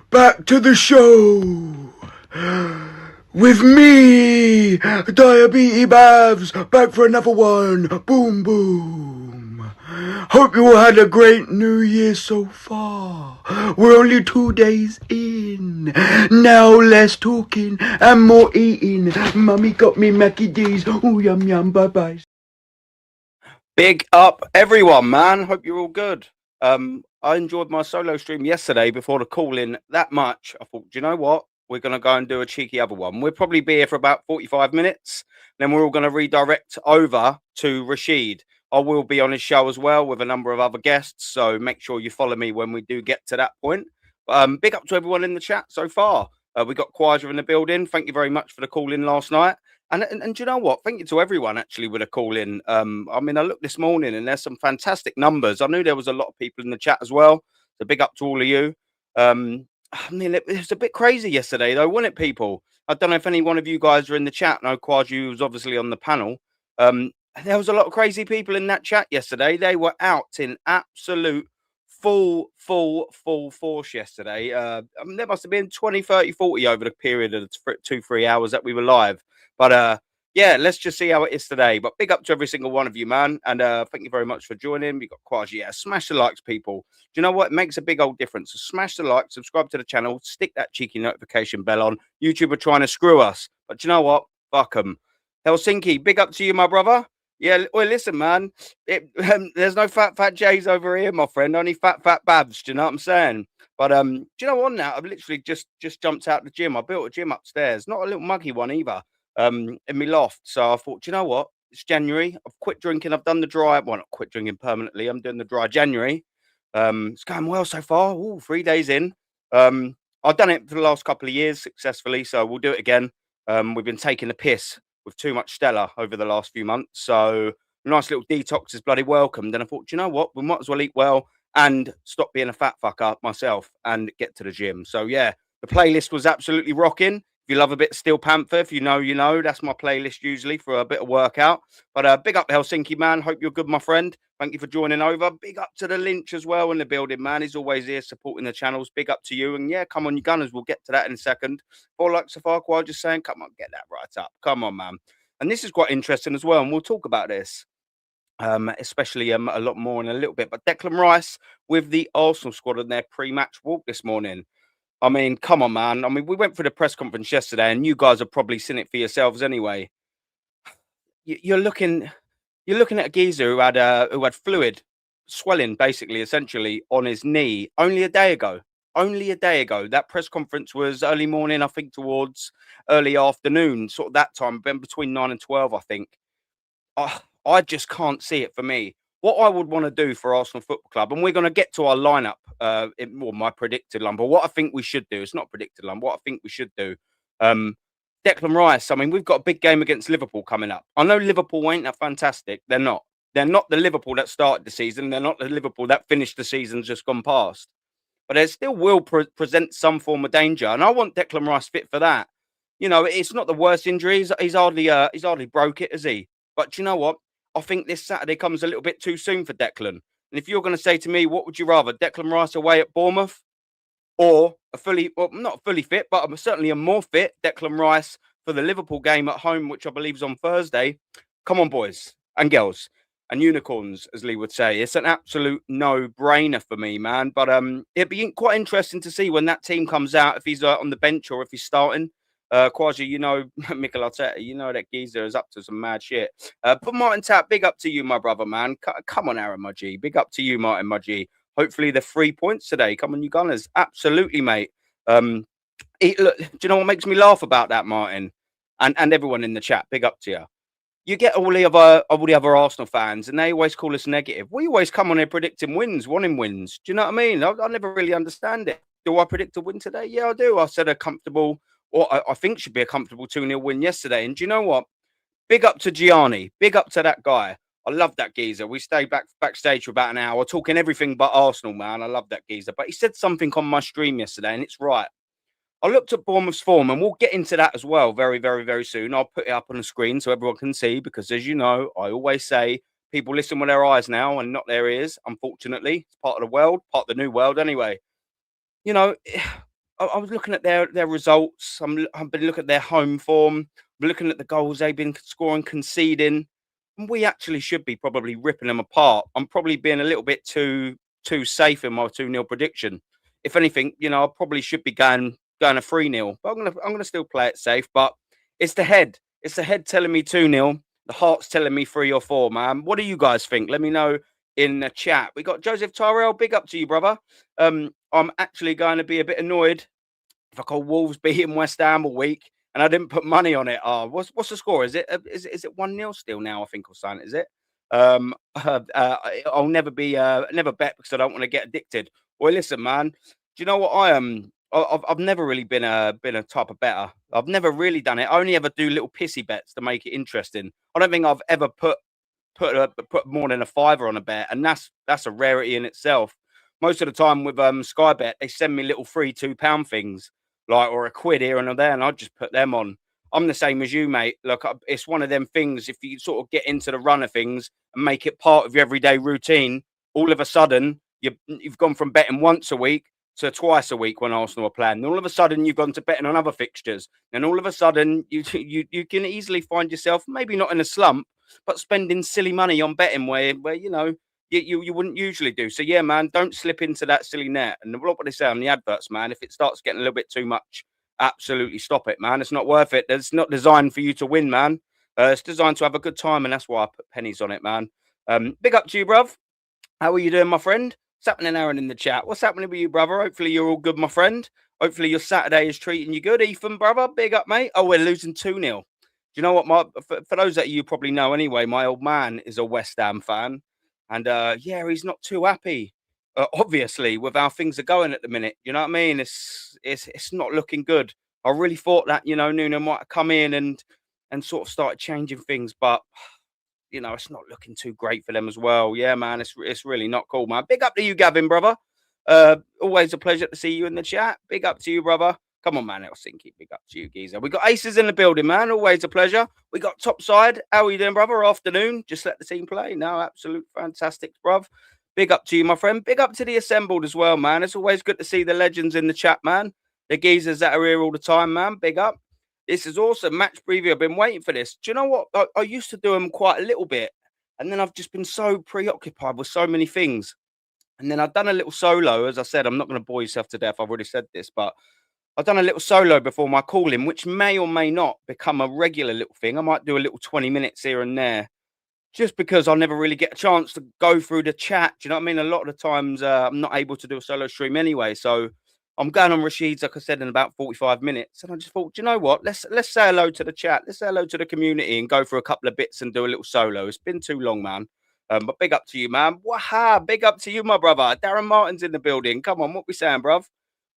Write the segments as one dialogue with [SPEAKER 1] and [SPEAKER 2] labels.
[SPEAKER 1] Back to the show. With me, Diabetes Bavs, back for another one. Boom, boom. Hope you all had a great New Year so far. We're only 2 days in. Now less talking and more eating. Mummy got me Mackie D's. Oh, yum, yum, bye-bye.
[SPEAKER 2] Big up, everyone, man. Hope you're all good. I enjoyed my solo stream yesterday before the call-in that much. I thought, do you know what? We're going to go and do a cheeky other one. We'll probably be here for about 45 minutes. Then we're all going to redirect over to Rashid. I will be on his show as well with a number of other guests. So make sure you follow me when we do get to that point. Big up to everyone in the chat so far. We got COYG in the building. Thank you very much for the call-in last night. And do you know what? Thank you to everyone actually with a call in. I mean, I looked this morning and there's some fantastic numbers. I knew there was a lot of people in the chat as well. So big up to all of you. I mean, it was a bit crazy yesterday though, wasn't it, people? I don't know if any one of you guys are in the chat. No, Kwaju was obviously on the panel. There was a lot of crazy people in that chat yesterday. They were out in absolute full force yesterday. I mean, there must have been 20, 30, 40 over the period of the 2-3 hours that we were live. But yeah, let's just see how it is today. But big up to every single one of you, man. And thank you very much for joining. We got quite, yeah, smash the likes, people. Do you know what? It makes a big old difference. So smash the like, subscribe to the channel, stick that cheeky notification bell on. YouTube are trying to screw us. But you know what? Fuck them. Helsinki, big up to you, my brother. Yeah, well, listen, man. There's no fat J's over here, my friend. Only fat Babs. Do you know what I'm saying? But do you know what? Now I've literally just jumped out the gym. I built a gym upstairs, not a little muggy one either. In my loft. So I thought, do you know what? It's January. I've quit drinking. I've done the dry. Well, not quit drinking permanently. I'm doing the dry January. It's going well so far. Ooh, 3 days in. I've done it for the last couple of years successfully, so we'll do it again. We've been taking the piss with too much Stella over the last few months. So nice little detox is bloody welcome. Then I thought, do you know what? We might as well eat well and stop being a fat fucker myself and get to the gym. So yeah, the playlist was absolutely rocking. If you love a bit of Steel Panther, if you know, you know. That's my playlist usually for a bit of workout. But big up Helsinki, man. Hope you're good, my friend. Thank you for joining over. Big up to the Lynch as well in the building, man. He's always here supporting the channels. Big up to you. And yeah, come on, you gunners. We'll get to that in a second. 4 likes so far, while just saying, come on, get that right up. Come on, man. And this is quite interesting as well. And we'll talk about this. Especially a lot more in a little bit. But Declan Rice with the Arsenal squad on their pre-match walk this morning. I mean, come on, man. I mean, we went for the press conference yesterday, and you guys have probably seen it for yourselves anyway. You're looking at a geezer who had fluid swelling, basically, essentially, on his knee only a day ago. Only a day ago. That press conference was early morning, I think, towards early afternoon, sort of that time, between 9 and 12, I think. I just can't see it for me. What I would want to do for Arsenal Football Club, and we're going to get to our lineup, my predicted line, but what I think we should do, it's not predicted line, what I think we should do, Declan Rice, I mean, we've got a big game against Liverpool coming up. I know Liverpool ain't that fantastic. They're not. They're not the Liverpool that started the season. They're not the Liverpool that finished the season just gone past. But they still will present some form of danger, and I want Declan Rice fit for that. You know, it's not the worst injury. He's hardly broke it, is he? But you know what? I think this Saturday comes a little bit too soon for Declan. And if you're going to say to me, what would you rather, Declan Rice away at Bournemouth or not fully fit, but certainly a more fit Declan Rice for the Liverpool game at home, which I believe is on Thursday? Come on, boys and girls and unicorns, as Lee would say. It's an absolute no-brainer for me, man. But it'd be quite interesting to see when that team comes out, if he's on the bench or if he's starting. Kwasi, you know, Mikel Arteta, you know that geezer is up to some mad shit. But Martin Tapp, big up to you, my brother, man. Come on, Aaron Mudgee. Big up to you, Martin Mudgee. Hopefully the 3 points today. Come on, you gunners. Absolutely, mate. Look, do you know what makes me laugh about that, Martin? And everyone in the chat, big up to you. You get all the other Arsenal fans, and they always call us negative. We always come on here predicting wins, wanting wins. Do you know what I mean? I never really understand it. Do I predict a win today? Yeah, I do. I said a comfortable, or I think should be a comfortable 2-0 win yesterday. And do you know what? Big up to Gianni. Big up to that guy. I love that geezer. We stayed backstage for about an hour talking everything but Arsenal, man. I love that geezer. But he said something on my stream yesterday, and it's right. I looked at Bournemouth's form, and we'll get into that as well very, very, very soon. I'll put it up on the screen so everyone can see, because as you know, I always say people listen with their eyes now and not their ears, unfortunately. It's part of the world, part of the new world anyway. You know, I was looking at their results. I've been looking at their home form. I'm looking at the goals they've been scoring, conceding. And we actually should be probably ripping them apart. I'm probably being a little bit too safe in my 2-0 prediction. If anything, I probably should be going a 3-0. But I'm gonna still play it safe. But it's the head. It's the head telling me 2-0. The heart's telling me 3 or 4, man. What do you guys think? Let me know in the chat. We got Joseph Tyrell. Big up to you, brother. I'm actually going to be a bit annoyed if I call Wolves beating West Ham a week and I didn't put money on it. What's the score? Is it 1-0 still now? I think or something. Is it? I'll never never bet because I don't want to get addicted. Well, listen, man. Do you know what I am? I've never really been a type of better. I've never really done it. I only ever do little pissy bets to make it interesting. I don't think I've ever put more than a fiver on a bet, and that's a rarity in itself. Most of the time with Sky Bet, they send me little free £2 things, like or a quid here and there, and I just put them on. I'm the same as you, mate. Look, it's one of them things. If you sort of get into the run of things and make it part of your everyday routine, all of a sudden you've gone from betting once a week to twice a week when Arsenal are playing. And all of a sudden you've gone to betting on other fixtures, and all of a sudden you can easily find yourself maybe not in a slump, but spending silly money on betting where you wouldn't usually do. So yeah, man, don't slip into that silly net. And what they say on the adverts, man, if it starts getting a little bit too much, absolutely stop it, man. It's not worth it. It's not designed for you to win, man. It's designed to have a good time, and that's why I put pennies on it, man. Big up to you, bruv. How are you doing, my friend? What's happening, Aaron, in the chat? What's happening with you, brother? Hopefully you're all good, my friend. Hopefully your Saturday is treating you good. Ethan, brother, big up, mate. Oh, we're losing 2-0. Do you know what? For those that you probably know anyway, my old man is a West Ham fan. And yeah, he's not too happy, obviously, with how things are going at the minute. You know what I mean? It's not looking good. I really thought that, Nuno might have come in and sort of started changing things, but it's not looking too great for them as well. Yeah, man, it's really not cool, man. Big up to you, Gavin, brother. Always a pleasure to see you in the chat. Big up to you, brother. Come on, man, Helsinki. Big up to you, geezer. We got aces in the building, man. Always a pleasure. We got topside. How are you doing, brother? Afternoon. Just let the team play. No, absolute fantastic, bruv. Big up to you, my friend. Big up to the assembled as well, man. It's always good to see the legends in the chat, man. The geezers that are here all the time, man. Big up. This is awesome. Match preview. I've been waiting for this. Do you know what? I used to do them quite a little bit, and then I've just been so preoccupied with so many things. And then I've done a little solo. As I said, I'm not going to bore yourself to death. I've already said this, but I've done a little solo before my call-in, which may or may not become a regular little thing. I might do a little 20 minutes here and there, just because I'll never really get a chance to go through the chat. Do you know what I mean? A lot of the times I'm not able to do a solo stream anyway. So I'm going on Rashid's, like I said, in about 45 minutes. And I just thought, do you know what? Let's say hello to the chat. Let's say hello to the community and go for a couple of bits and do a little solo. It's been too long, man. But big up to you, man. Waha! Big up to you, my brother. Darren Martin's in the building. Come on, what we saying, bruv?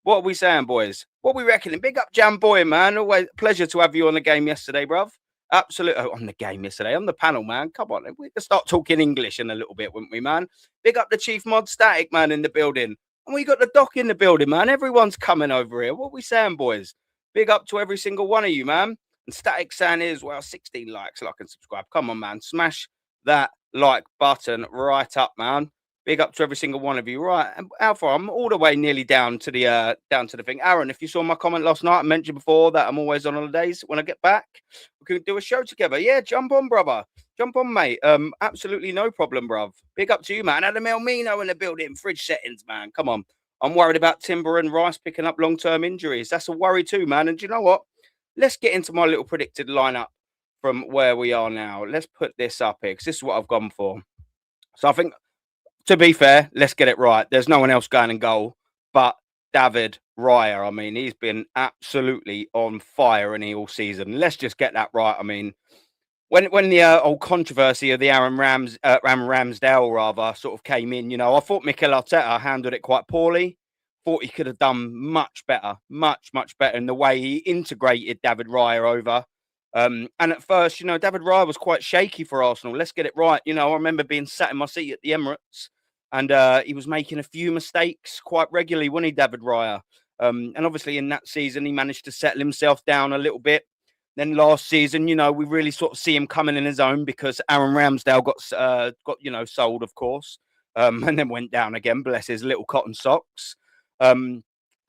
[SPEAKER 2] What are we saying, boys? What are we reckoning? Big up, Jam Boy, man. Always a pleasure to have you on the game yesterday, bruv. Absolutely. On the game yesterday. On the panel, man. Come on. We can start talking English in a little bit, wouldn't we, man? Big up the Chief Mod Static, man, in the building. And we got the Doc in the building, man. Everyone's coming over here. What are we saying, boys? Big up to every single one of you, man. And Static saying as well, 16 likes, like and subscribe. Come on, man. Smash that like button right up, man. Big up to every single one of you. Right, Alpha, I'm all the way nearly down to the thing. Aaron, if you saw my comment last night, I mentioned before that I'm always on holidays. When I get back, we can do a show together. Yeah, jump on, brother. Jump on, mate. Absolutely no problem, bruv. Big up to you, man. Adam Elmino in the building. Fridge settings, man. Come on. I'm worried about Timber and Rice picking up long-term injuries. That's a worry too, man. And do you know what? Let's get into my little predicted lineup from where we are now. Let's put this up here because this is what I've gone for. So I think, to be fair, let's get it right. There's no one else going in goal but David Raya. I mean, he's been absolutely on fire in all season. Let's just get that right. I mean, when the old controversy of the Aaron Ramsdale rather sort of came in, I thought Mikel Arteta handled it quite poorly. Thought he could have done much better in the way he integrated David Raya over. And at first, David Raya was quite shaky for Arsenal. Let's get it right. I remember being sat in my seat at the Emirates and he was making a few mistakes quite regularly, wasn't he, David Raya? And obviously in that season, he managed to settle himself down a little bit. Then last season, we really sort of see him coming in his own because Aaron Ramsdale got sold, of course, and then went down again. Bless his little cotton socks.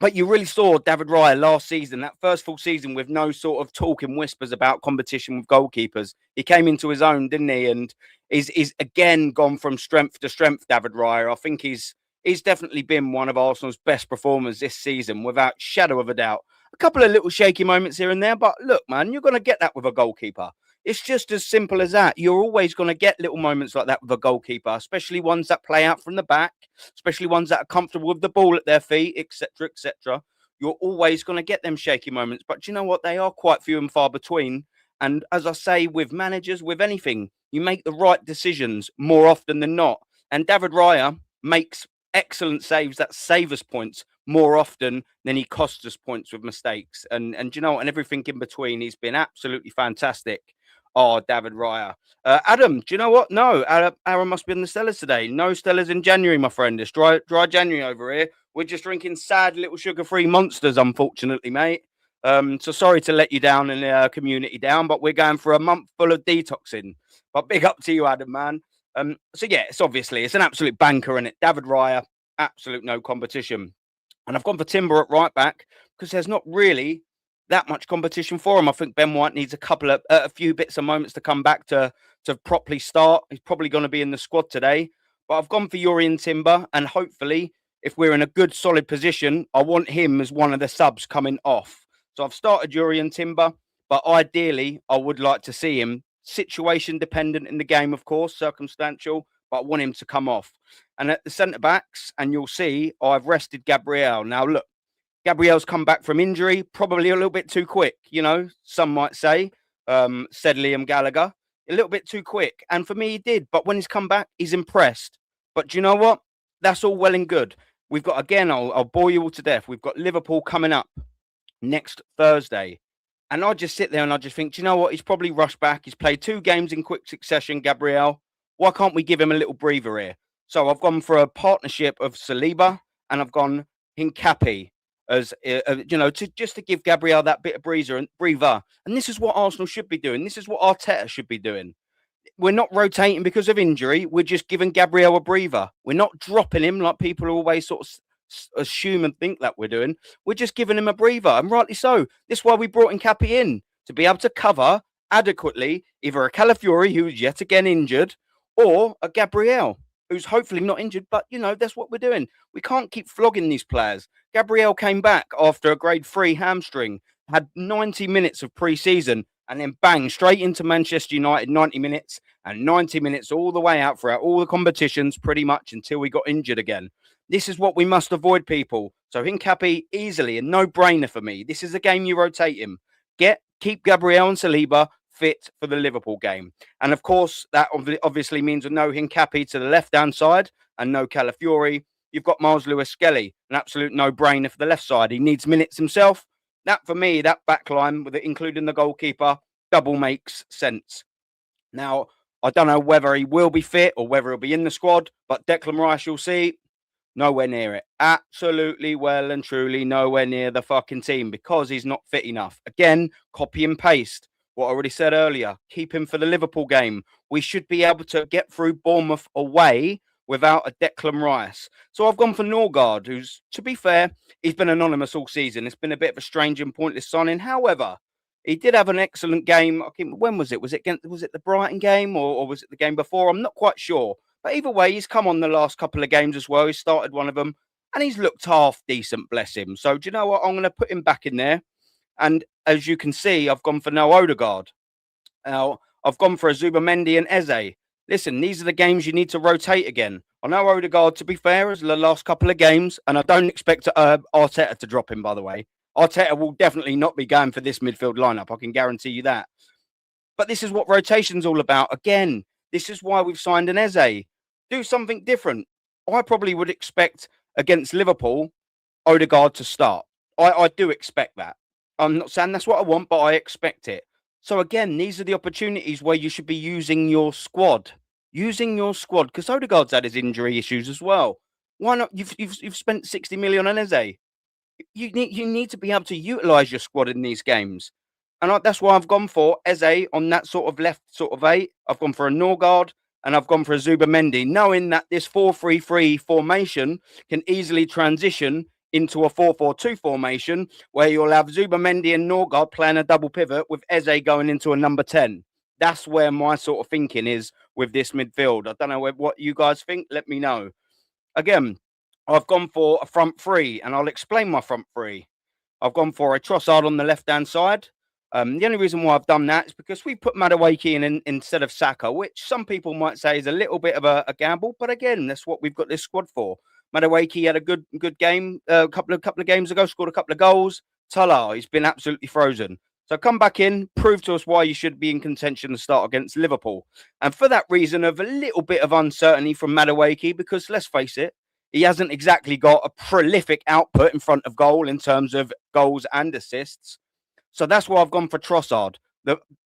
[SPEAKER 2] But you really saw David Raya last season, that first full season, with no sort of talk in whispers about competition with goalkeepers. He came into his own, didn't he? And is again gone from strength to strength, David Raya. I think he's definitely been one of Arsenal's best performers this season, without shadow of a doubt. A couple of little shaky moments here and there, but look, man, you're going to get that with a goalkeeper. It's just as simple as that. You're always going to get little moments like that with a goalkeeper, especially ones that play out from the back, especially ones that are comfortable with the ball at their feet, etc., etc. You're always going to get them shaky moments. But you know what? They are quite few and far between. And as I say, with managers, with anything, you make the right decisions more often than not. And David Raya makes excellent saves that save us points more often than he costs us points with mistakes. And you know, and everything in between, he's been absolutely fantastic. Oh, David Raya. Adam, do you know what? No, Aaron must be in the Stellas today. No Stellas in January, my friend. It's dry January over here. We're just drinking sad little sugar-free monsters, unfortunately, mate. So sorry to let you down and the community down, but we're going for a month full of detoxing. But big up to you, Adam, man. So yeah, it's an absolute banker, in it. David Raya, absolute no competition. And I've gone for Timber at right back because there's not really that much competition for him. I think Ben White needs a few bits of moments to come back to properly start. He's probably going to be in the squad today. But I've gone for Urian Timber, and hopefully, if we're in a good, solid position, I want him as one of the subs coming off. So I've started Urian Timber, but ideally, I would like to see him situation dependent in the game, of course, circumstantial, but I want him to come off. And at the centre backs, and you'll see, I've rested Gabriel. Now, look, Gabriel's come back from injury, probably a little bit too quick, you know, some might say, said Liam Gallagher, a little bit too quick. And for me, he did. But when he's come back, he's impressed. But do you know what? That's all well and good. We've got, again, I'll bore you all to death. We've got Liverpool coming up next Thursday. And I just sit there and I just think, do you know what? He's probably rushed back. He's played 2 games in quick succession, Gabriel. Why can't we give him a little breather here? So I've gone for a partnership of Saliba and I've gone Hincapi as you know, just to give Gabriel that bit of breather. And this is what Arsenal should be doing. This is what Arteta should be doing. We're not rotating because of injury. We're just giving Gabriel a breather. We're not dropping him like people always sort of assume and think that we're doing. We're just giving him a breather, and rightly so. This is why we brought Hincapi in, to be able to cover adequately either a Calafiori, who's yet again injured, or a Gabriel, who's hopefully not injured. But, you know, that's what we're doing. We can't keep flogging these players. Gabriel came back after a grade 3 hamstring, had 90 minutes of pre-season, and then bang, straight into Manchester United, 90 minutes, and 90 minutes all the way out throughout all the competitions, pretty much until we got injured again. This is what we must avoid, people. So Hincapi, easily, a no-brainer for me. This is a game you rotate him. Keep Gabriel and Saliba fit for the Liverpool game. And of course, that obviously means no Hincapi to the left-hand side and no Calafiori. You've got Miles Lewis-Skelly, an absolute no-brainer for the left side. He needs minutes himself. That, for me, that back line, with it, including the goalkeeper, double makes sense. Now, I don't know whether he will be fit or whether he'll be in the squad, but Declan Rice, you'll see, nowhere near it. Absolutely, well and truly nowhere near the fucking team because he's not fit enough. Again, copy and paste what I already said earlier. Keep him for the Liverpool game. We should be able to get through Bournemouth away without a Declan Rice. So I've gone for Norgard, who's, to be fair, he's been anonymous all season. It's been a bit of a strange and pointless signing. However, he did have an excellent game. When was it? Was it the Brighton game or was it the game before? I'm not quite sure. But either way, he's come on the last couple of games as well. He started one of them and he's looked half decent, bless him. So do you know what? I'm going to put him back in there. And as you can see, I've gone for Noah Odegaard. Now, I've gone for a Zubamendi and Eze. Listen, these are the games you need to rotate again. I know Odegaard, to be fair, is the last couple of games, and I don't expect Arteta to drop him, by the way. Arteta will definitely not be going for this midfield lineup. I can guarantee you that. But this is what rotation's all about. Again, this is why we've signed an Eze. Do something different. I probably would expect against Liverpool, Odegaard to start. I do expect that. I'm not saying that's what I want, but I expect it. So again, these are the opportunities where you should be using your squad. Because Odegaard's had his injury issues as well. Why not? You've spent 60 million on Eze. You need to be able to utilise your squad in these games. And that's why I've gone for Eze on that sort of left sort of 8. I've gone for a Norgard and I've gone for a Zubamendi, knowing that this 4-3-3 formation can easily transition into a 4-4-2 formation where you'll have Zubamendi and Norgard playing a double pivot with Eze going into a number 10. That's where my sort of thinking is with this midfield. I don't know what you guys think. Let me know. Again, I've gone for a front three, and I'll explain my front three. I've gone for a Trossard on the left-hand side. The only reason why I've done that is because we put Madueke in instead of Saka, which some people might say is a little bit of a gamble. But again, that's what we've got this squad for. Madueke had a good game a couple of games ago, scored a couple of goals. Salah, he's been absolutely frozen. So come back in, prove to us why you should be in contention to start against Liverpool. And for that reason of a little bit of uncertainty from Madueke, because let's face it, he hasn't exactly got a prolific output in front of goal in terms of goals and assists. So that's why I've gone for Trossard.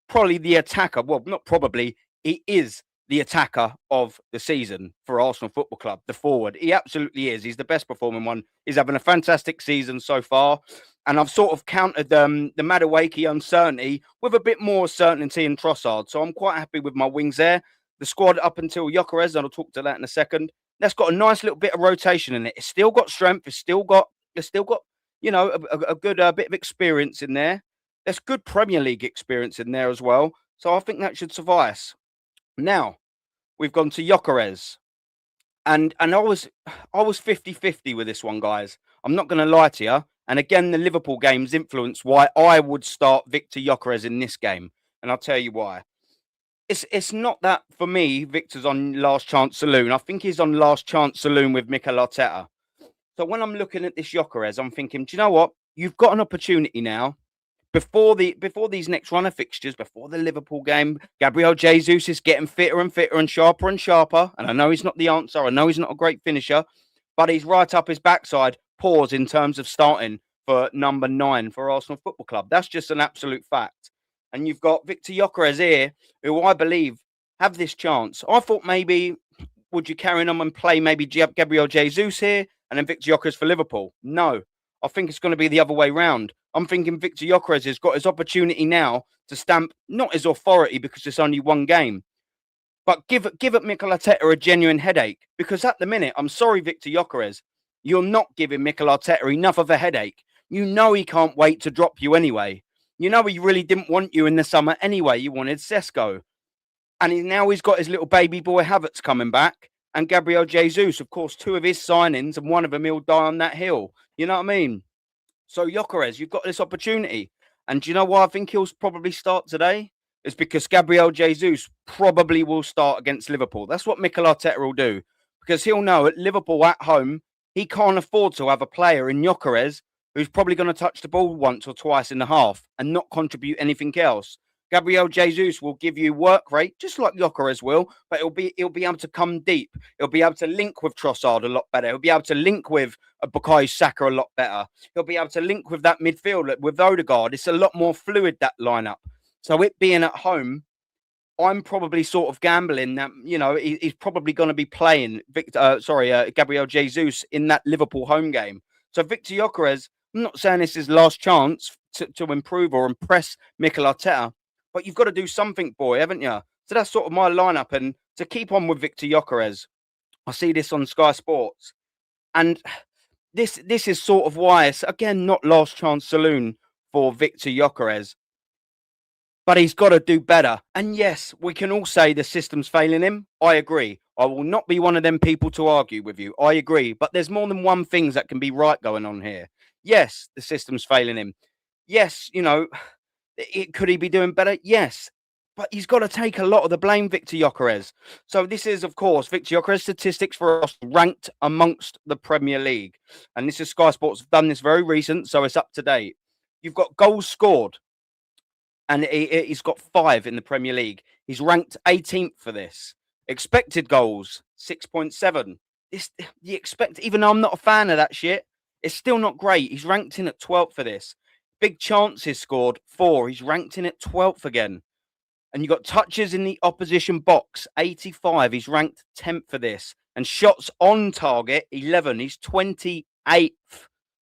[SPEAKER 2] Probably the attacker. Well, not probably. He is the attacker of the season for Arsenal Football Club, the forward. He absolutely is. He's the best performing one. He's having a fantastic season so far. And I've sort of countered the Madueke uncertainty with a bit more certainty in Trossard. So I'm quite happy with my wings there. The squad up until Gyokeres, and I'll talk to that in a second. That's got a nice little bit of rotation in it. It's still got strength. It's still got you know, a good bit of experience in there. There's good Premier League experience in there as well. So I think that should suffice. Now, we've gone to Gyokeres. And I was 50-50 with this one, guys. I'm not going to lie to you. And again, the Liverpool games influence why I would start Viktor Gyokeres in this game. And I'll tell you why. It's not that, for me, Victor's on last chance saloon. I think he's on last chance saloon with Mikel Arteta. So when I'm looking at this Gyokeres, I'm thinking, do you know what? You've got an opportunity now. Before these next run of fixtures, before the Liverpool game, Gabriel Jesus is getting fitter and fitter and sharper and sharper. And I know he's not the answer. I know he's not a great finisher, but he's right up his backside. Pause in terms of starting for number 9 for Arsenal Football Club. That's just an absolute fact. And you've got Viktor Gyokeres here, who I believe have this chance. I thought maybe, would you carry on and play maybe Gabriel Jesus here and then Viktor Gyokeres for Liverpool? No, I think it's going to be the other way round. I'm thinking Viktor Gyokeres has got his opportunity now to stamp not his authority because it's only one game, but give Mikel Arteta a genuine headache. Because at the minute, I'm sorry, Viktor Gyokeres, you're not giving Mikel Arteta enough of a headache. You know he can't wait to drop you anyway. You know he really didn't want you in the summer anyway. You wanted Sesko. And now he's got his little baby boy Havertz coming back. And Gabriel Jesus, of course, 2 of his signings, and one of them he'll die on that hill. You know what I mean? So Gyokeres, you've got this opportunity. And do you know why I think he'll probably start today? It's because Gabriel Jesus probably will start against Liverpool. That's what Mikel Arteta will do. Because he'll know at Liverpool at home, he can't afford to have a player in Gyokeres who's probably going to touch the ball once or twice in the half and not contribute anything else. Gabriel Jesus will give you work rate, just like Gyokeres will, but he'll be able to come deep. He'll be able to link with Trossard a lot better. He'll be able to link with Bukayo Saka a lot better. He'll be able to link with that midfield with Odegaard. It's a lot more fluid, that lineup. So it being at home, I'm probably sort of gambling that, you know, he's probably going to be playing Gabriel Jesus in that Liverpool home game. So Viktor Gyokeres, I'm not saying this is last chance to improve or impress Mikel Arteta, but you've got to do something, boy, haven't you? So that's sort of my lineup. And to keep on with Viktor Gyokeres, I see this on Sky Sports. And this is sort of why it's, again, not last chance saloon for Viktor Gyokeres. But he's got to do better. And yes, we can all say the system's failing him. I agree. I will not be one of them people to argue with you. I agree. But there's more than one thing that can be right going on here. Yes, the system's failing him. Yes, you know, could he be doing better? Yes. But he's got to take a lot of the blame, Viktor Gyokeres. So this is, of course, Viktor Gyokeres statistics for us ranked amongst the Premier League. And this is Sky Sports have done this very recent, so it's up to date. You've got goals scored. And he's got 5 in the Premier League. He's ranked 18th for this. Expected goals, 6.7. Even though I'm not a fan of that shit, it's still not great. He's ranked in at 12th for this. Big chances scored, 4. He's ranked in at 12th again. And you've got touches in the opposition box, 85. He's ranked 10th for this. And shots on target, 11. He's 28th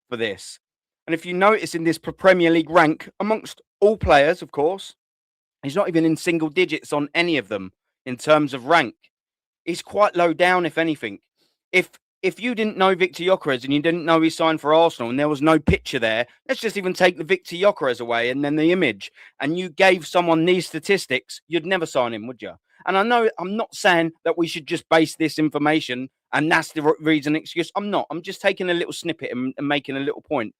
[SPEAKER 2] for this. And if you notice in this Premier League rank, amongst all players, of course, he's not even in single digits on any of them in terms of rank. He's quite low down, if anything. If if you didn't know Viktor Gyokeres and you didn't know he signed for Arsenal and there was no picture there, let's just even take the Viktor Gyokeres away and then the image, and you gave someone these statistics, you'd never sign him, would you? And I know I'm not saying that we should just base this information and that's the reason excuse. I'm not. I'm just taking a little snippet and making a little point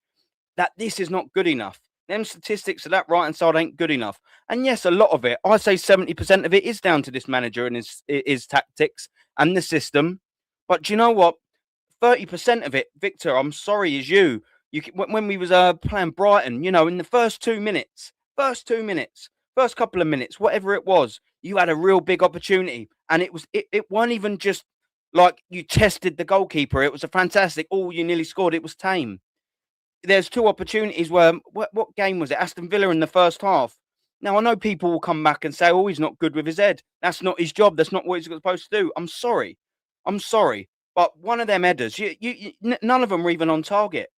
[SPEAKER 2] that this is not good enough. Them statistics of that right hand side ain't good enough. And yes, a lot of it, I say 70% of it is down to this manager and his tactics and the system. But do you know what? 30% of it, Viktor, I'm sorry, is you. When we was playing Brighton, in the first 2 minutes, first couple of minutes, whatever it was, you had a real big opportunity, and it wasn't even just like you tested the goalkeeper. It was a fantastic. Oh, you nearly scored. It was tame. There's 2 opportunities where what game was it? Aston Villa in the first half. Now I know people will come back and say, "Oh, he's not good with his head. That's not his job. That's not what he's supposed to do." I'm sorry. But one of them headers, none of them were even on target.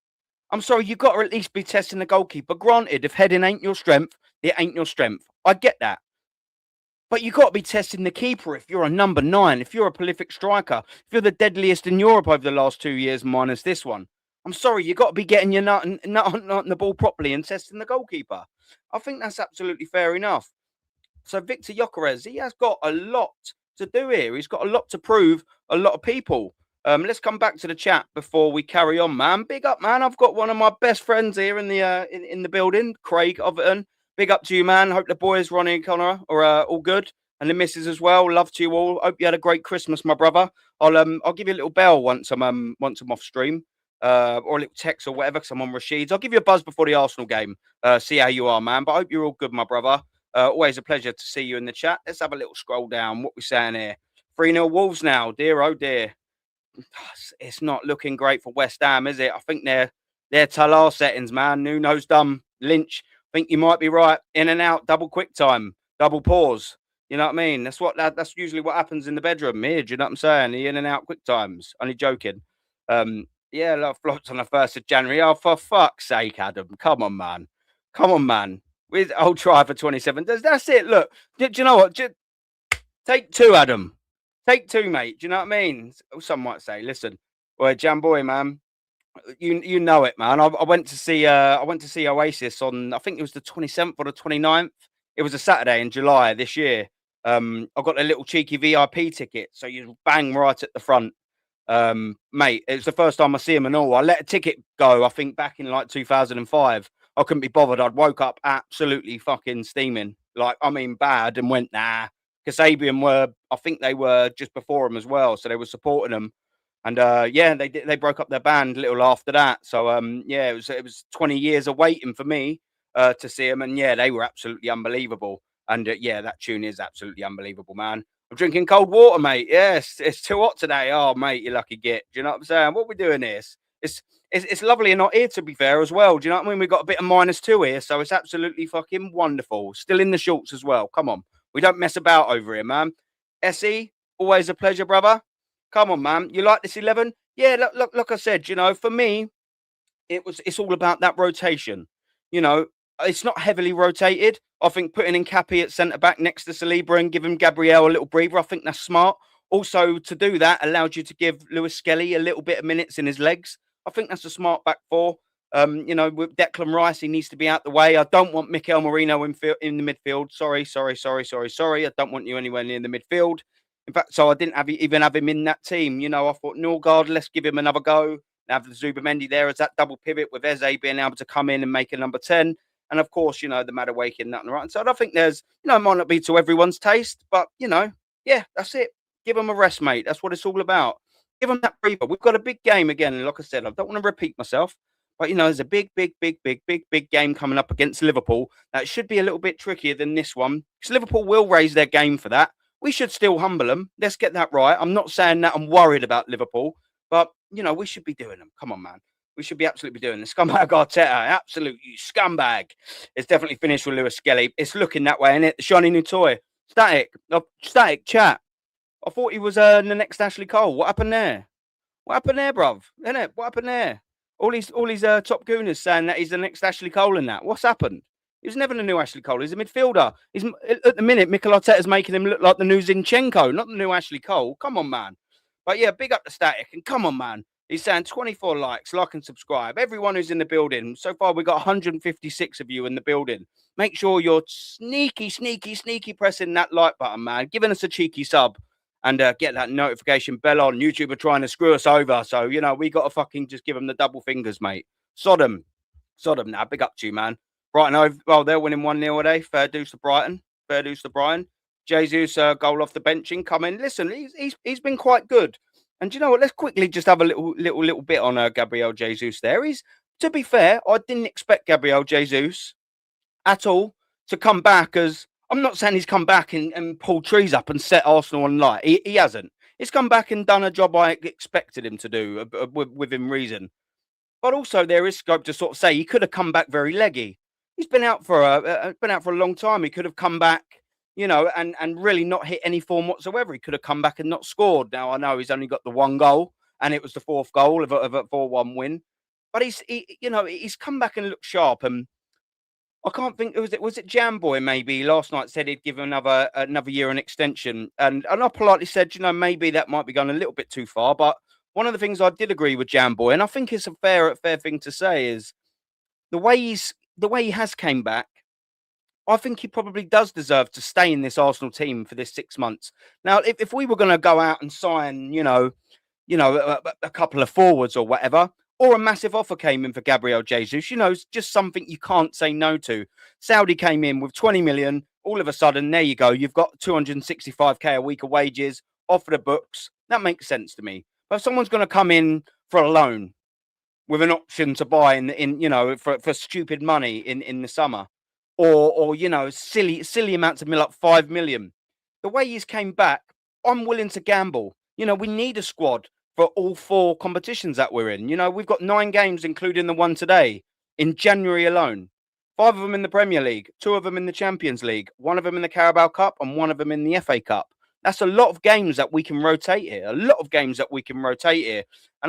[SPEAKER 2] I'm sorry, you've got to at least be testing the goalkeeper. Granted, if heading ain't your strength, it ain't your strength. I get that. But you've got to be testing the keeper if you're a number 9, if you're a prolific striker, if you're the deadliest in Europe over the last 2 years minus this one. I'm sorry, you've got to be getting your nut on the ball properly and testing the goalkeeper. I think that's absolutely fair enough. So Viktor Gyokeres, he has got a lot to do here. He's got a lot to prove a lot of people. Let's come back to the chat before we carry on, man. Big up, man. I've got one of my best friends here in the in the building, Craig Overton. Big up to you, man. Hope the boys, Ronnie and Connor, are all good, and the missus as well. Love to you all. Hope you had a great Christmas, my brother. I'll give you a little bell once I'm off stream, or a little text or whatever, because I'm on Rashid's. I'll give you a buzz before the Arsenal game. See how you are, man. But I hope you're all good, my brother. Always a pleasure to see you in the chat. Let's have a little scroll down. What we're saying here. 3-0 Wolves now. Dear, oh dear. It's not looking great for West Ham, is it? I think they're Talar settings, man. Nuno's dumb. Lynch, I think you might be right. In and out, double quick time, double pause. You know what I mean? That's usually what happens in the bedroom here. Do you know what I'm saying? The in and out quick times. Only joking. Yeah, love flops on the 1st of January. Oh, for fuck's sake, Adam. Come on, man. I'll try for 27. That's it. Look, do you know what? Just take 2, Adam. Take 2, mate. Do you know what I mean? Some might say, listen, boy, Jamboy, man, you know it, man. I went to see Oasis on, I think it was the 27th or the 29th. It was a Saturday in July this year. I got a little cheeky VIP ticket, so you bang right at the front. Mate, it was the first time I see him and all. I let a ticket go, I think back in like 2005. I couldn't be bothered. I'd woke up absolutely fucking steaming. Like, I mean, bad, and went, nah. Kasabian I think they were just before him as well. So they were supporting them. And yeah, they broke up their band a little after that. So yeah, it was 20 years of waiting for me to see them. And yeah, they were absolutely unbelievable. And yeah, that tune is absolutely unbelievable, man. I'm drinking cold water, mate. Yes, it's too hot today. Oh, mate, you lucky git. Do you know what I'm saying? What we doing here? It's lovely and not here, to be fair, as well. Do you know what I mean? We've got a bit of -2 here, so it's absolutely fucking wonderful. Still in the shorts as well. Come on. We don't mess about over here, man. SE, always a pleasure, brother. Come on, man. You like this 11? Yeah, look, like I said, for me, it's all about that rotation. It's not heavily rotated. I think putting in Cappy at centre-back next to Saliba and giving Gabriel a little breather, I think that's smart. Also, to do that allowed you to give Lewis Skelly a little bit of minutes in his legs. I think that's a smart back 4. With Declan Rice, he needs to be out the way. I don't want Mikel Merino in the midfield. Sorry. I don't want you anywhere near the midfield. In fact, so I didn't even have him in that team. I thought, Norgard, let's give him another go. Have the Zubamendi there as that double pivot with Eze being able to come in and make a number 10. And of course, the Madueke and that on the right side. I think there's, it might not be to everyone's taste, but, yeah, that's it. Give them a rest, mate. That's what it's all about. Give them that breather. We've got a big game again. Like I said, I don't want to repeat myself. But, there's a big game coming up against Liverpool. That should be a little bit trickier than this one. Because Liverpool will raise their game for that. We should still humble them. Let's get that right. I'm not saying that I'm worried about Liverpool. But, we should be doing them. Come on, man. We should be absolutely doing the scumbag Arteta. Absolute scumbag. It's definitely finished with Lewis Skelly. It's looking that way, isn't it? The shiny new toy. Static chat. I thought he was the next Ashley Cole. What happened there? What happened there, bruv? Innit? What happened there? All these top gooners saying that he's the next Ashley Cole and that. What's happened? He was never the new Ashley Cole. He's a midfielder. At the minute, Mikel Arteta's making him look like the new Zinchenko, not the new Ashley Cole. Come on, man. But yeah, big up to Static. And come on, man. He's saying 24 likes, like and subscribe. Everyone who's in the building. So far, we've got 156 of you in the building. Make sure you're sneaky pressing that like button, man. Giving us a cheeky sub and get that notification bell on. YouTube are trying to screw us over. So, you know, we got to fucking just give them the double fingers, mate. Sodom. Now, big up to you, man. Brighton, well, they're winning 1-0 today. Fair dues to Brighton. Fair dues to Brian. Jesus goal off the bench incoming. Listen, he's been quite good. And you know what? Let's quickly just have a little bit on Gabriel Jesus there. To be fair, I didn't expect Gabriel Jesus at all to come back as, I'm not saying he's come back and pulled trees up and set Arsenal on light. He hasn't. He's come back and done a job I expected him to do within reason. But also there is scope to sort of say he could have come back very leggy. He's been out for a long time. He could have come back, you know, and really not hit any form whatsoever. He could have come back and not scored. Now, I know he's only got the one goal, and it was the fourth goal of a 4-1 win. But he's come back and looked sharp. And I can't think, was it Jamboy maybe last night said he'd give another year an extension. And I politely said, you know, maybe that might be going a little bit too far. But one of the things I did agree with Jamboy, and I think it's a fair thing to say, is the way he has came back. I think he probably does deserve to stay in this Arsenal team for this 6 months. Now, if we were going to go out and sign, a couple of forwards or whatever, or a massive offer came in for Gabriel Jesus, you know, it's just something you can't say no to. Saudi came in with 20 million. All of a sudden, there you go. You've got 265k a week of wages off the books. That makes sense to me. But if someone's going to come in for a loan with an option to buy for stupid money in the summer, or you know, silly amounts of like 5 million. The way he's came back, I'm willing to gamble. You know, we need a squad for all 4 competitions that we're in. You know, we've got 9 games, including the one today, in January alone. 5 of them in the Premier League, 2 of them in the Champions League, 1 of them in the Carabao Cup, and 1 of them in the FA Cup. That's a lot of games that we can rotate here. And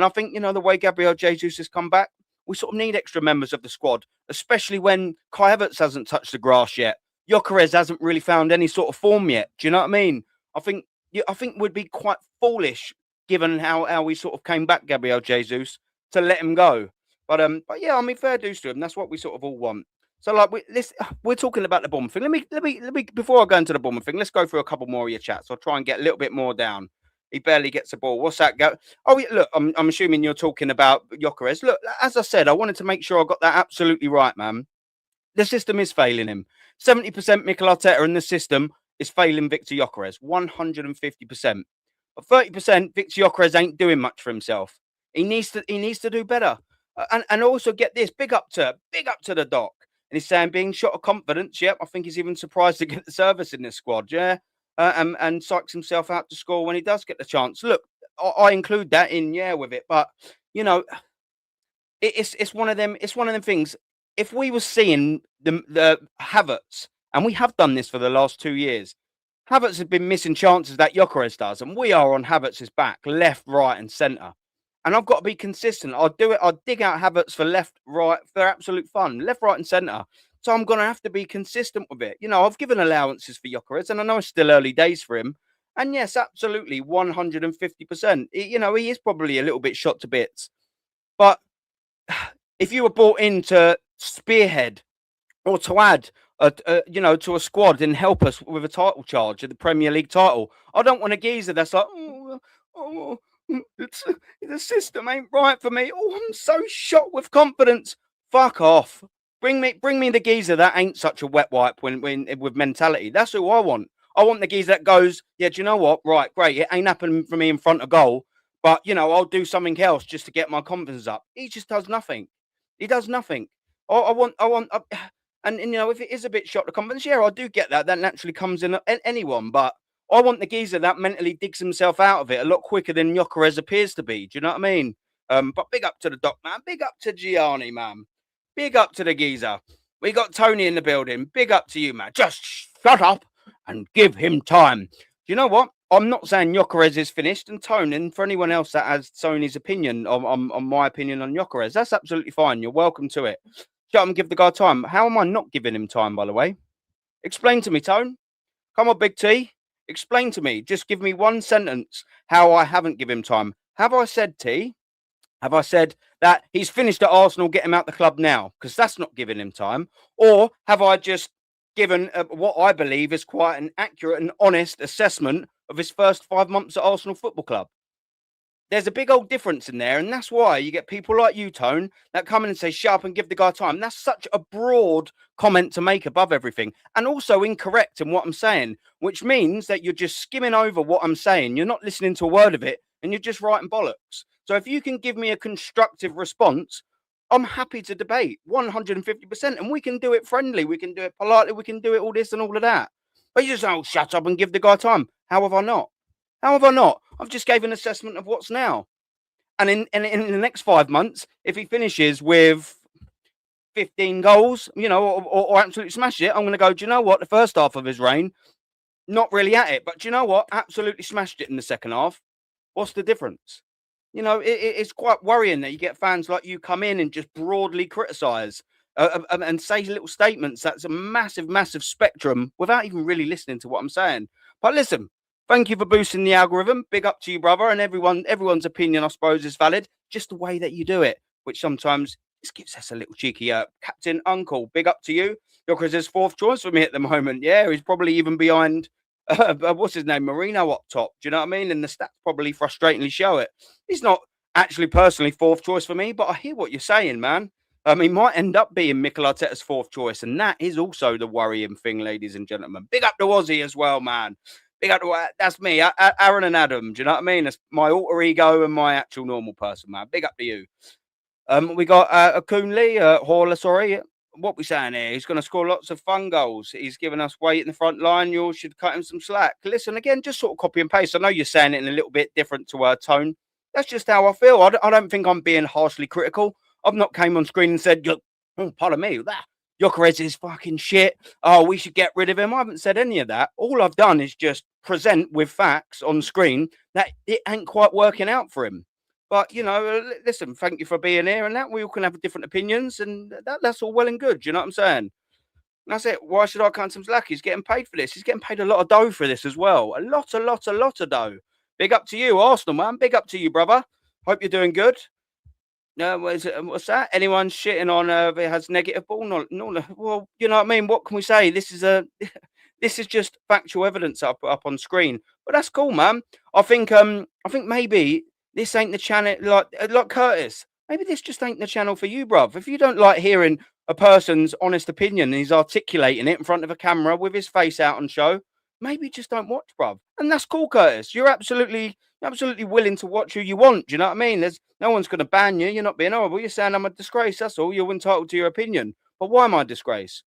[SPEAKER 2] I think, you know, the way Gabriel Jesus has come back, we sort of need extra members of the squad, especially when Kai Havertz hasn't touched the grass yet. Gyokeres hasn't really found any sort of form yet. Do you know what I mean? I think we'd be quite foolish, given how we sort of came back, Gabriel Jesus, to let him go. But yeah, I mean, fair dues to him. That's what we sort of all want. So like we're talking about the Bournemouth thing. Let me before I go into the Bournemouth thing, let's go through a couple more of your chats. I'll try and get a little bit more down. He barely gets the ball. What's that go? Oh, yeah, look, I'm assuming you're talking about Gyokeres. Look, as I said, I wanted to make sure I got that absolutely right, man. The system is failing him. 70% Mikel Arteta in the system is failing Viktor Gyokeres. 150%. But 30% Viktor Gyokeres ain't doing much for himself. He needs to do better. And also get this, big up to the doc. And he's saying being shot of confidence. Yep, I think he's even surprised to get the service in this squad. Yeah. And psychs himself out to score when he does get the chance. Look, I include that in with it, but you know, it's one of them. It's one of them things. If we were seeing the Havertz, and we have done this for the last 2 years, Havertz has been missing chances that Gyokeres does, and we are on Havertz's back, left, right, and centre. And I've got to be consistent. I'll do it. I'll dig out Havertz for left, right, for absolute fun, left, right, and centre. So I'm going to have to be consistent with it. You know, I've given allowances for Gyokeres, and I know it's still early days for him. And yes, absolutely, 150%. You know, he is probably a little bit shot to bits. But if you were brought in to spearhead or to add, to a squad and help us with a title charge of the Premier League title, I don't want a geezer that's like, the system ain't right for me. Oh, I'm so shot with confidence. Fuck off. Bring me the geezer that ain't such a wet wipe when with mentality. That's who I want. I want the geezer that goes, yeah, do you know what? Right, great. It ain't happening for me in front of goal, but you know, I'll do something else just to get my confidence up. He just does nothing. He does nothing. And you know, if it is a bit shot to confidence, yeah, I do get that. That naturally comes in anyone, but I want the geezer that mentally digs himself out of it a lot quicker than Gyokeres appears to be. Do you know what I mean? But big up to the doc, man. Big up to Gianni, man. Big up to the geezer. We got Tony in the building. Big up to you, man. Just shut up and give him time. Do you know what? I'm not saying Gyokeres is finished. And Tony, and for anyone else that has Tony's opinion on my opinion on Gyokeres, that's absolutely fine. You're welcome to it. Shut up and give the guy time. How am I not giving him time, by the way? Explain to me, Tone. Come on, Big T. Explain to me. Just give me one sentence how I haven't given him time. Have I said, T? Have I said that he's finished at Arsenal, get him out the club now? Because that's not giving him time. Or have I just given what I believe is quite an accurate and honest assessment of his first 5 months at Arsenal Football Club? There's a big old difference in there, and that's why you get people like you, Tone, that come in and say, shut up and give the guy time. That's such a broad comment to make above everything, and also incorrect in what I'm saying, which means that you're just skimming over what I'm saying. You're not listening to a word of it, and you're just writing bollocks. So if you can give me a constructive response, I'm happy to debate 150%, and we can do it friendly, we can do it politely, we can do it all this and all of that. But you just say, oh, shut up and give the guy time. How have I not? How have I not? I've just gave an assessment of what's now. And in the next 5 months, if he finishes with 15 goals, or absolutely smashed it, I'm going to go, do you know what? The first half of his reign, not really at it. But do you know what? Absolutely smashed it in the second half. What's the difference? It's quite worrying that you get fans like you come in and just broadly criticise and say little statements. That's a massive, massive spectrum without even really listening to what I'm saying. But listen, thank you for boosting the algorithm. Big up to you, brother. And everyone's opinion, I suppose, is valid. Just the way that you do it, which sometimes just gives us a little cheeky Captain Uncle. Big up to you. Gyokeres is fourth choice for me at the moment. Yeah, he's probably even behind what's his name, Marino up top. Do you know what I mean? And the stats probably frustratingly show it. He's not actually personally fourth choice for me, but I hear what you're saying, man. He might end up being Mikel Arteta's fourth choice, and that is also the worrying thing, ladies and gentlemen. Big up to Ozzy as well, man. Big up to that's me, Aaron and Adam. Do you know what I mean? That's my alter ego and my actual normal person, man. Big up to you. We got Akun Lee, Horler, sorry. What we saying here? He's going to score lots of fun goals. He's given us weight in the front line. You all should cut him some slack. Listen, again, just sort of copy and paste. I know you're saying it in a little bit different to our tone. That's just how I feel. I don't think I'm being harshly critical. I've not came on screen and said, pardon me, that Gyokeres is fucking shit. Oh, we should get rid of him. I haven't said any of that. All I've done is just present with facts on screen that it ain't quite working out for him. But, listen, thank you for being here and that. We all can have different opinions, and that's all well and good. Do you know what I'm saying? And that's it. Why should I cut some slack? He's getting paid for this. He's getting paid a lot of dough for this as well. A lot of dough. Big up to you, Arsenal, man. Big up to you, brother. Hope you're doing good. No, what's that? Anyone shitting on if it has negative ball? No. Well, you know what I mean? What can we say? This is just factual evidence up on screen. But that's cool, man. I think maybe this ain't the channel, like Curtis. Maybe this just ain't the channel for you, bruv. If you don't like hearing a person's honest opinion and he's articulating it in front of a camera with his face out on show, maybe just don't watch, bruv. And that's cool, Curtis. You're absolutely willing to watch who you want. Do you know what I mean? There's no one's going to ban you. You're not being horrible. You're saying I'm a disgrace. That's all. You're entitled to your opinion. But why am I a disgrace?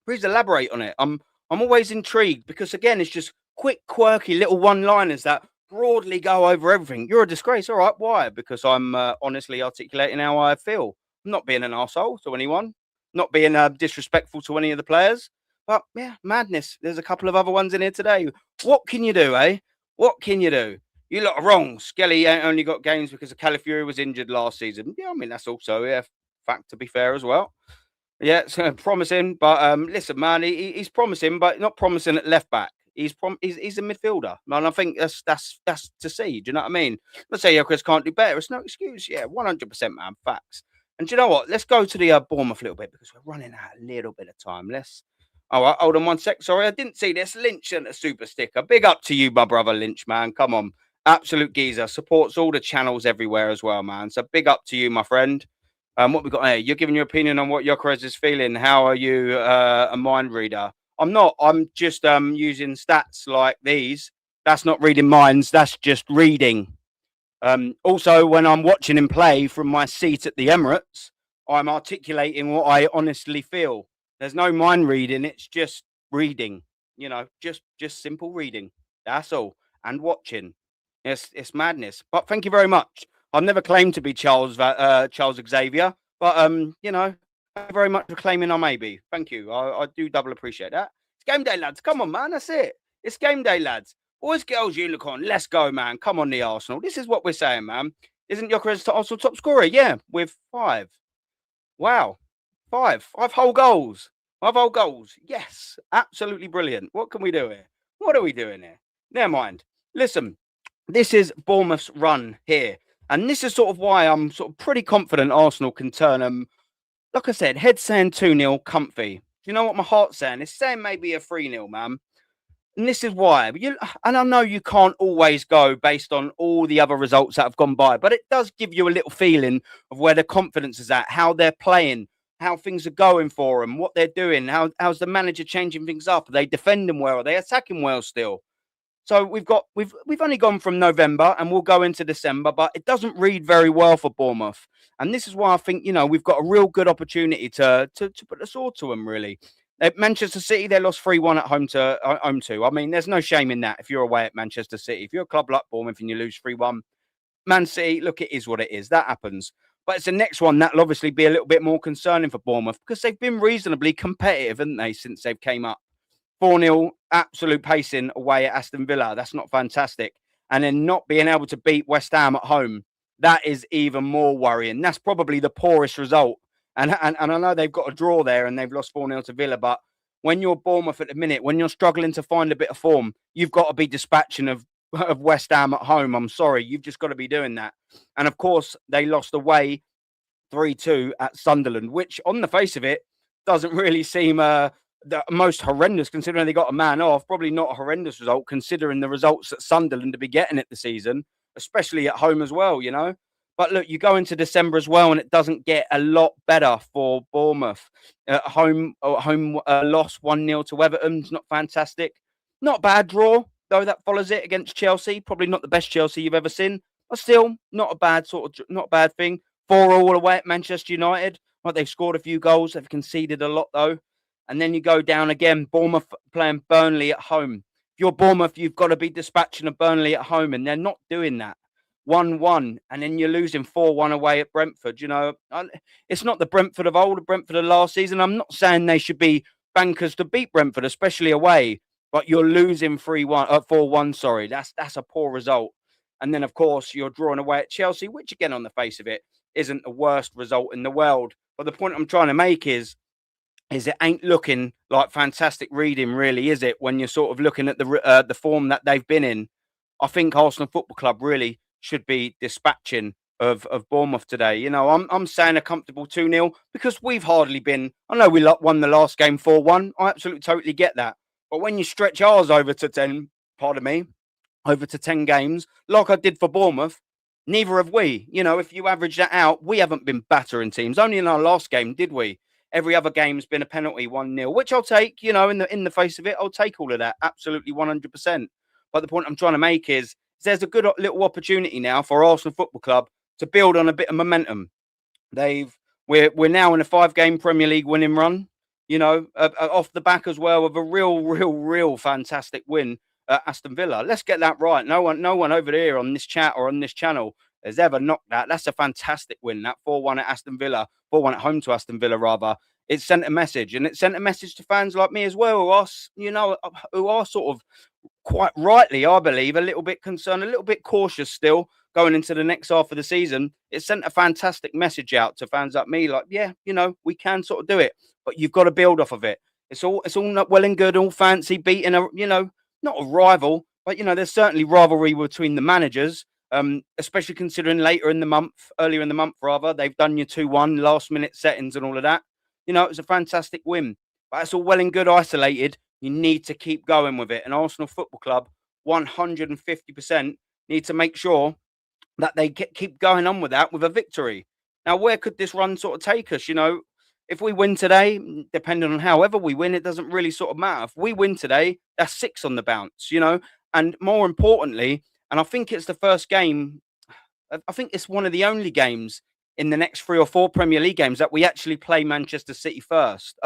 [SPEAKER 2] Please elaborate on it. I'm always intrigued because, again, it's just quick, quirky little one-liners that broadly go over everything. You're a disgrace. All right. Why? Because I'm honestly articulating how I feel. I'm not being an arsehole to anyone, not being disrespectful to any of the players. But, yeah, madness. There's a couple of other ones in here today. What can you do, eh? What can you do? You lot are wrong. Skelly only got games because Calafiori was injured last season. Yeah, I mean, that's also a fact, to be fair, as well. Yeah, it's promising. But listen, man, he's promising, but not promising at left back. He's a midfielder, and I think that's to see. Do you know what I mean? Let's say Chris can't do better. It's no excuse. Yeah, 100%, man. Facts. And do you know what? Let's go to the Bournemouth a little bit because we're running out a little bit of time. All right, hold on one sec. Sorry, I didn't see this. Lynch and a super sticker. Big up to you, my brother Lynch, man. Come on. Absolute geezer. Supports all the channels everywhere as well, man. So big up to you, my friend. What we got here? You're giving your opinion on what Gyokeres is feeling. How are you a mind reader? I'm not. I'm just using stats like these. That's not reading minds. That's just reading. Also, when I'm watching him play from my seat at the Emirates, I'm articulating what I honestly feel. There's no mind reading. It's just reading. Just simple reading. That's all. And watching. It's madness. But thank you very much. I've never claimed to be Charles Xavier, but thank you very much for claiming I may be. Thank you. I do double appreciate that. It's game day, lads. Come on, man. That's it. It's game day, lads. Boys, girls, unicorn. Let's go, man. Come on, the Arsenal. This is what we're saying, man. Isn't Gyokeres Arsenal top scorer? Yeah, with 5. Wow. 5 whole goals. 5 whole goals. Yes. Absolutely brilliant. What can we do here? What are we doing here? Never mind. Listen, this is Bournemouth's run here. And this is sort of why I'm sort of pretty confident Arsenal can turn them. Like I said, head saying 2-0, comfy. Do you know what my heart's saying? It's saying maybe a 3-0, man. And this is why. And I know you can't always go based on all the other results that have gone by, but it does give you a little feeling of where the confidence is at, how they're playing, how things are going for them, what they're doing, how's the manager changing things up? Are they defending well? Are they attacking well still? So we've only gone from November and we'll go into December, but it doesn't read very well for Bournemouth. And this is why I think, we've got a real good opportunity to put the sword to them, really. At Manchester City, they lost 3-1 at home to. I mean, there's no shame in that if you're away at Manchester City. If you're a club like Bournemouth and you lose 3-1, Man City, look, it is what it is. That happens. But it's the next one that'll obviously be a little bit more concerning for Bournemouth because they've been reasonably competitive, haven't they, since they've came up. 4-0, absolute pacing away at Aston Villa. That's not fantastic. And then not being able to beat West Ham at home, that is even more worrying. That's probably the poorest result. And I know they've got a draw there and they've lost 4-0 to Villa, but when you're Bournemouth at the minute, when you're struggling to find a bit of form, you've got to be dispatching of West Ham at home. I'm sorry, you've just got to be doing that. And of course, they lost away 3-2 at Sunderland, which on the face of it doesn't really seem the most horrendous, considering they got a man off. Probably not a horrendous result, considering the results that Sunderland to be getting at the season, especially at home as well, But look, you go into December as well, and it doesn't get a lot better for Bournemouth. Home loss 1-0 to Everton's not fantastic. Not bad draw, though, that follows it against Chelsea. Probably not the best Chelsea you've ever seen, but still not a bad thing. 4-4 away at Manchester United. Well, they've scored a few goals. They've conceded a lot, though. And then you go down again, Bournemouth playing Burnley at home. If you're Bournemouth, you've got to be dispatching of Burnley at home, and they're not doing that. 1-1, and then you're losing 4-1 away at Brentford. It's not the Brentford of old, the Brentford of last season. I'm not saying they should be bankers to beat Brentford, especially away, but you're losing 4-1, sorry. That's a poor result. And then, of course, you're drawing away at Chelsea, which, again, on the face of it, isn't the worst result in the world. But the point I'm trying to make is it ain't looking like fantastic reading, really, is it? When you're sort of looking at the form that they've been in, I think Arsenal Football Club really should be dispatching of Bournemouth today. I'm saying a comfortable 2-0 because we've hardly been. I know we won the last game 4-1. I absolutely totally get that. But when you stretch ours over to 10 games, like I did for Bournemouth, neither have we. If you average that out, we haven't been battering teams. Only in our last game did we. Every other game's been a penalty, 1-0, which I'll take, in the face of it. I'll take all of that, absolutely 100%. But the point I'm trying to make is there's a good little opportunity now for Arsenal Football Club to build on a bit of momentum. We're now in a 5-game Premier League winning run, off the back as well of a real fantastic win at Aston Villa. Let's get that right. No one over there on this chat or on this channel has ever knocked that. That's a fantastic win. That 4-1 at Aston Villa, 4-1 at home to Aston Villa, rather. It sent a message, and it sent a message to fans like me as well, who are sort of quite rightly, I believe, a little bit concerned, a little bit cautious still going into the next half of the season. It sent a fantastic message out to fans like me, like, yeah, we can sort of do it, but you've got to build off of it. It's all not well and good, all fancy beating not a rival, but there's certainly rivalry between the managers. Especially considering earlier in the month, they've done your 2-1 last minute settings and all of that. It was a fantastic win, but it's all well and good isolated. You need to keep going with it. And Arsenal Football Club, 150% need to make sure that they keep going on with that with a victory. Now, where could this run sort of take us? If we win today, depending on however we win, it doesn't really sort of matter. If we win today, that's 6 on the bounce, and more importantly, and I think it's the first game, I think it's one of the only games in the next 3 or 4 Premier League games that we actually play Manchester City first,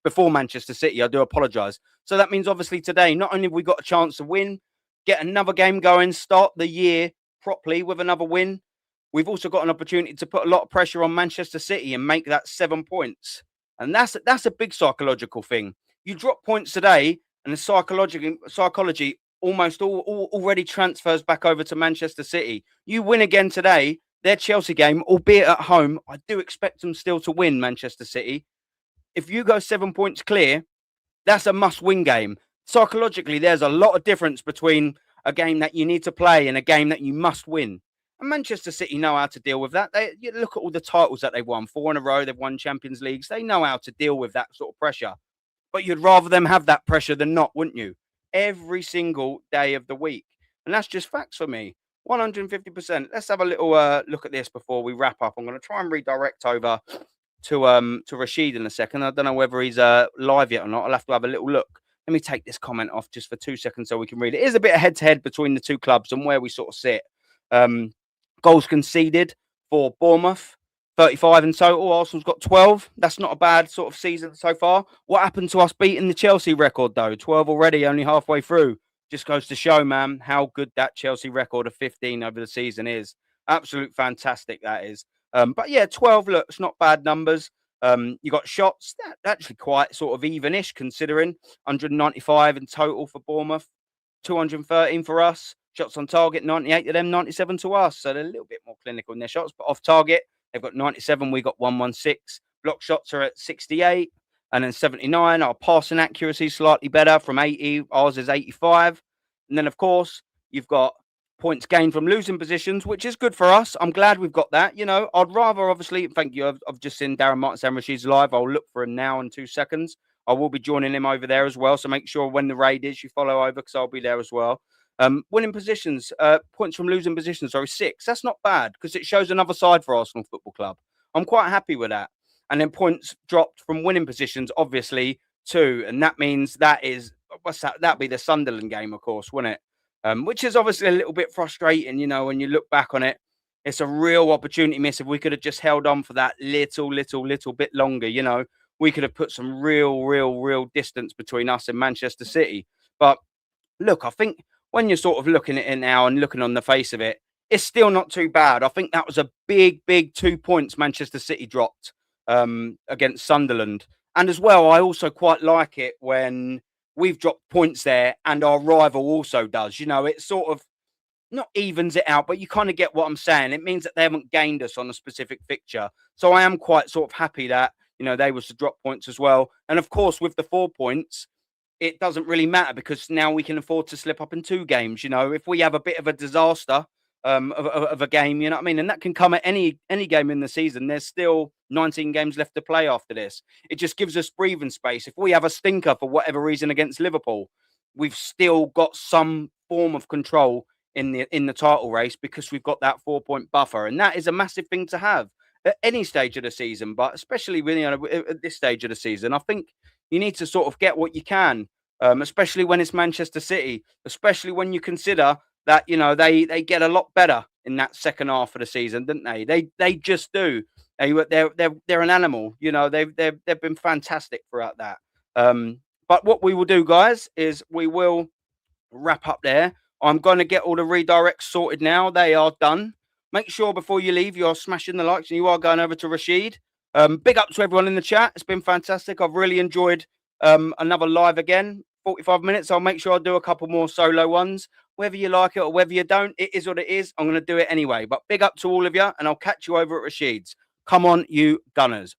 [SPEAKER 2] before Manchester City. I do apologise. So that means obviously today, not only have we got a chance to win, get another game going, start the year properly with another win, we've also got an opportunity to put a lot of pressure on Manchester City and make that 7 points. And that's a big psychological thing. You drop points today, and the psychology almost already transfers back over to Manchester City. You win again today, their Chelsea game, albeit at home, I do expect them still to win, Manchester City. If you go 7 points clear, that's a must-win game. Psychologically, there's a lot of difference between a game that you need to play and a game that you must win. And Manchester City know how to deal with that. You look at all the titles that they've won, 4 in a row. They've won Champions Leagues. They know how to deal with that sort of pressure. But you'd rather them have that pressure than not, wouldn't you? Every single day of the week. And that's just facts for me. 150%. Let's have a little look at this before we wrap up. I'm going to try and redirect over to Rashid in a second. I don't know whether he's live yet or not. I'll have to have a little look. Let me take this comment off just for 2 seconds so we can read it. It is a bit of head-to-head between the two clubs and where we sort of sit. Goals conceded for Bournemouth, 35 in total. Arsenal's got 12. That's not a bad sort of season so far. What happened to us beating the Chelsea record, though? 12 already, only halfway through. Just goes to show, man, how good that Chelsea record of 15 over the season is. Absolute fantastic, that is. But yeah, 12 looks not bad numbers. You got shots, actually quite sort of evenish considering. 195 in total for Bournemouth, 213 for us. Shots on target, 98 to them, 97 to us. So they're a little bit more clinical in their shots, but off target, they've got 97. We got 116. Block shots are at 68 and then 79. Our passing accuracy is slightly better from 80. Ours is 85. And then, of course, you've got points gained from losing positions, which is good for us. I'm glad we've got that. You know, I'd rather, obviously, thank you. I've just seen Darren Martin Rashid's live. I'll look for him now in 2 seconds. I will be joining him over there as well. So make sure when the raid is, you follow over because I'll be there as well. Winning positions, points from losing positions, 6. That's not bad because it shows another side for Arsenal Football Club. I'm quite happy with that. And then points dropped from winning positions, obviously, 2. And that means that is, what's that? That'd be the Sunderland game, of course, wouldn't it? Which is obviously a little bit frustrating, you know, when you look back on it. It's a real opportunity miss. If we could have just held on for that little bit longer, you know, we could have put some real distance between us and Manchester City. But look, I think when you're sort of looking at it now and looking on the face of it, it's still not too bad. I think that was a big 2 points Manchester City dropped against Sunderland. And as well, I also quite like it when we've dropped points there and our rival also does. You know, it sort of not evens it out, but you kind of get what I'm saying. It means that they haven't gained us on a specific fixture. So I am quite sort of happy that, you know, they was to drop points as well. And of course, with the 4 points, it doesn't really matter because now we can afford to slip up in 2 games. You know, if we have a bit of a disaster of a game, you know what I mean? And that can come at any game in the season. There's still 19 games left to play after this. It just gives us breathing space. If we have a stinker for whatever reason against Liverpool, we've still got some form of control in the title race because we've got that 4-point buffer. And that is a massive thing to have at any stage of the season, but especially when, you know, at this stage of the season. I think you need to sort of get what you can, especially when it's Manchester City, especially when you consider that, you know, they get a lot better in that second half of the season, don't they? They just do. They're an animal, you know. They've been fantastic throughout that. But what we will do, guys, is we will wrap up there. I'm going to get all the redirects sorted now. They are done. Make sure before you leave, you're smashing the likes and you are going over to Rashid. Big up to everyone in the chat. It's been fantastic. I've really enjoyed another live again. 45 minutes. I'll make sure I do a couple more solo ones. Whether you like it or whether you don't, it is what it is. I'm going to do it anyway. But big up to all of you, and I'll catch you over at Rashid's. Come on, you Gunners.